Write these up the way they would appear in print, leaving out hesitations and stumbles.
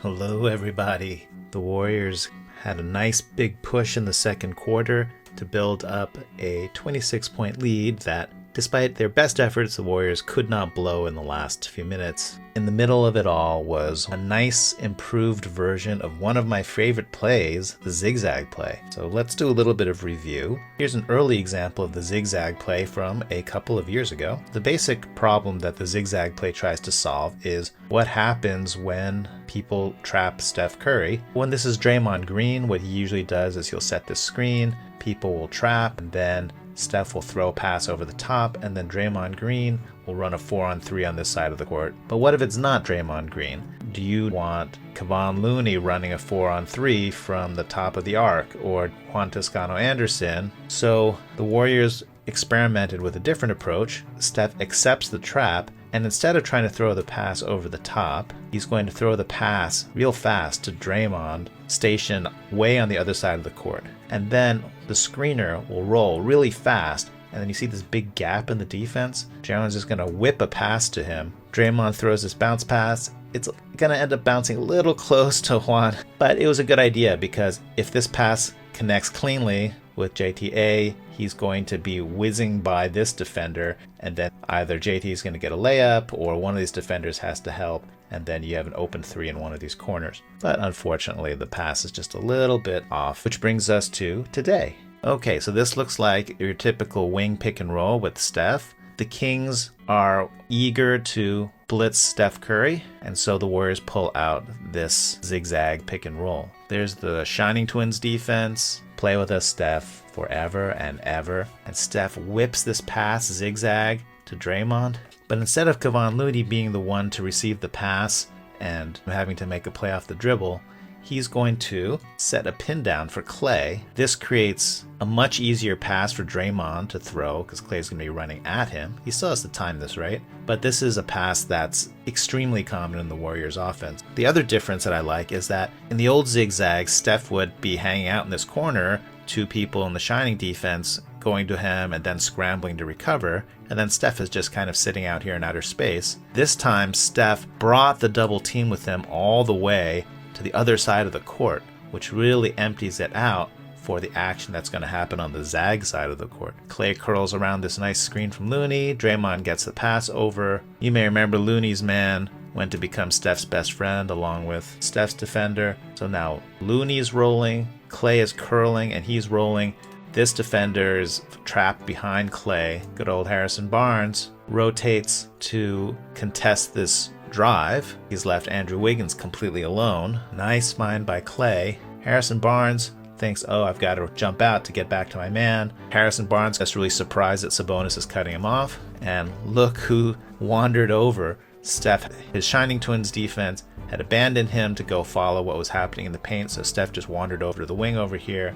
Hello, everybody. The Warriors had a nice big push in the second quarter to build up a 26-point lead that, despite their best efforts, the Warriors could not blow in the last few minutes. In the middle of it all was a nice improved version of one of my favorite plays, the zigzag play. So let's do a little bit of review. Here's an early example of the zigzag play from a couple of years ago. The basic problem that the zigzag play tries to solve is what happens when people trap Steph Curry. When this is Draymond Green, what he usually does is he'll set this screen, people will trap, and then Steph will throw a pass over the top, and then Draymond Green will run a 4-on-3 on this side of the court. But what if it's not Draymond Green? Do you want Kevon Looney running a 4-on-3 from the top of the arc, or Juan Toscano Anderson? So the Warriors experimented with a different approach. Steph accepts the trap, and instead of trying to throw the pass over the top, he's going to throw the pass real fast to Draymond, stationed way on the other side of the court. And then the screener will roll really fast, and then you see this big gap in the defense. Draymond's just going to whip a pass to him. Draymond throws this bounce pass. It's going to end up bouncing a little close to Juan, but it was a good idea because if this pass connects cleanly with JTA, he's going to be whizzing by this defender, and then either JT is going to get a layup or one of these defenders has to help, and then you have an open three in one of these corners. But unfortunately, the pass is just a little bit off, which brings us to today. Okay, so this looks like your typical wing pick and roll with Steph. The Kings are eager to blitz Steph Curry, and so the Warriors pull out this zigzag pick and roll. There's the Shining Twins defense. Play with us, Steph, forever and ever. And Steph whips this pass zigzag to Draymond. But instead of Kevon Looney being the one to receive the pass and having to make a play off the dribble, he's going to set a pin down for Klay. This creates a much easier pass for Draymond to throw because Klay's going to be running at him. He still has to time this, right? But this is a pass that's extremely common in the Warriors offense. The other difference that I like is that in the old zigzag, Steph would be hanging out in this corner, two people in the Shining defense going to him and then scrambling to recover, and then Steph is just kind of sitting out here in outer space. This time, Steph brought the double team with him all the way to the other side of the court, which really empties it out for the action that's going to happen on the zag side of the court. Klay curls around this nice screen from Looney. Draymond gets the pass over. You may remember Looney's man went to become Steph's best friend along with Steph's defender. So now Looney's rolling, Klay is curling, and he's rolling. This defender is trapped behind Klay. Good old Harrison Barnes rotates to contest this drive. He's left Andrew Wiggins completely alone. Nice find by Klay. Harrison Barnes thinks, oh, I've got to jump out to get back to my man. Harrison Barnes gets really surprised that Sabonis is cutting him off. And look who wandered over. Steph, his Shining Twins defense, had abandoned him to go follow what was happening in the paint, so Steph just wandered over to the wing over here,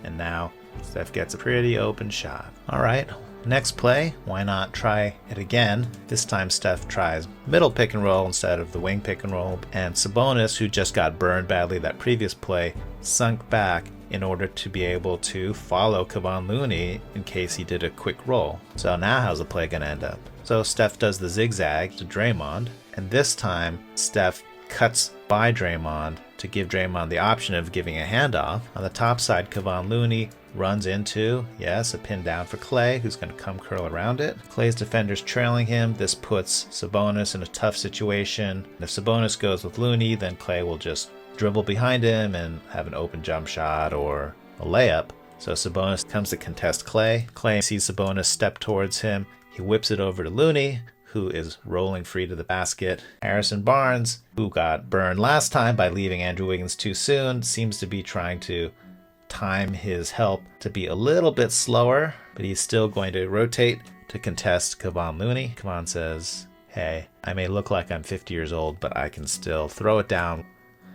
and now Steph gets a pretty open shot. All right, next play, why not try it again? This time Steph tries middle pick and roll instead of the wing pick and roll, and Sabonis, who just got burned badly that previous play, sunk back in order to be able to follow Kevon Looney in case he did a quick roll. So now how's the play going to end up? So Steph does the zigzag to Draymond, and this time Steph cuts by Draymond to give Draymond the option of giving a handoff. On the top side, Kevon Looney runs into, yes, a pin down for Klay, who's going to come curl around it. Klay's defender's trailing him. This puts Sabonis in a tough situation. If Sabonis goes with Looney, then Klay will just dribble behind him and have an open jump shot or a layup. So Sabonis comes to contest Klay. Klay sees Sabonis step towards him. He whips it over to Looney, who is rolling free to the basket. Harrison Barnes, who got burned last time by leaving Andrew Wiggins too soon, seems to be trying to time his help to be a little bit slower, but he's still going to rotate to contest Kevon Looney. Kevon says, hey, I may look like I'm 50 years old, but I can still throw it down.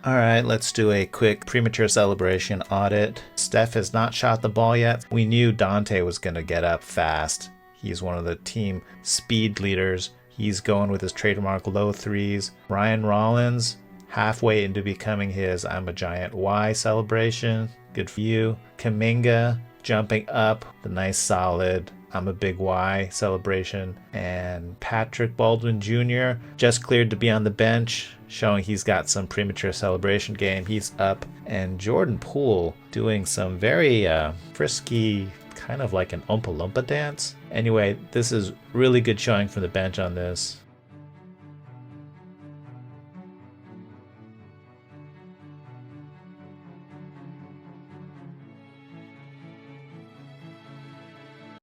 All right, let's do a quick premature celebration audit. Steph has not shot the ball yet. We knew Dante was going to get up fast. He's one of the team speed leaders. He's going with his trademark low threes. Ryan Rollins, halfway into becoming his I'm a Giant Y celebration. Good for you. Kuminga jumping up, the nice solid I'm a Big Y celebration. And Patrick Baldwin Jr. just cleared to be on the bench, showing he's got some premature celebration game. He's up. And Jordan Poole doing some very frisky, kind of like an Oompa Loompa dance. Anyway, this is really good showing from the bench on this.